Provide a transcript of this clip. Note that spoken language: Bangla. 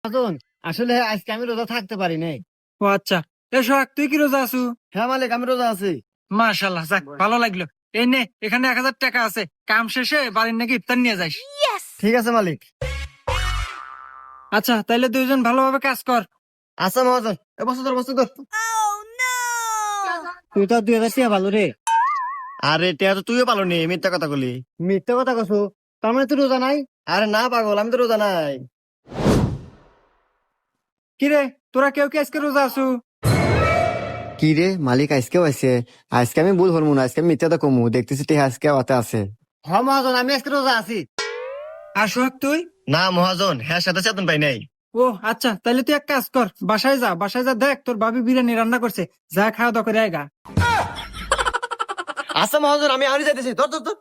মহাজন, আসলে আজকে আমি রোজা থাকতে পারি নাই। ও আচ্ছা, এ সোহাগ তুই কি রোজা আছু? হ্যাঁ মালিক, আমি রোজা আছি। মাশাল্লাহ, যাক ভালো লাগলো। এই নে, এখানে 1000 টাকা আছে, কাম শেষে বাড়ির নাকি ইফতার নিয়ে যাস। ঠিক আছে মালিক। আচ্ছা তাইলে দুইজন ভালোভাবে কাজ কর। আচ্ছা মহাজন, বছর ধর। তুই তো 2000 টাকা ভালো রে। আরে টিয়া তো তুইও পালো নি, মিথ্যা কথা বলি। মিথ্যা কথা কছো? তার মানে তুই রোজা নাই? আরে না পাগল, আমি তো রোজা নাই। কিরে, তোরা কেউ কি আজকে রোজা আছু? কি রে মালিক, আজকেও আছে? আজকে আমি ভুল হরমু না, আজকে আমি মিথ্যাটা কমু, দেখতেছি তে আজকে ওতে আছে। হ মহাজন, আমি আজকে রোজা আছি। আর সোহাগ তুই? না মহাজন, হ্যাঁ সাথে চেতন পাই নাই। ও আচ্ছা, তাইলে তুই এক কাজ কর, বাসায় যা দেখ তোর ভাবি বিরিয়ানি রান্না করছে, যা খাওয়া দাওয়া করে আয়গা। আচ্ছা মহাজন, আমি আরই যাইতেছি। ধর ধর ধর।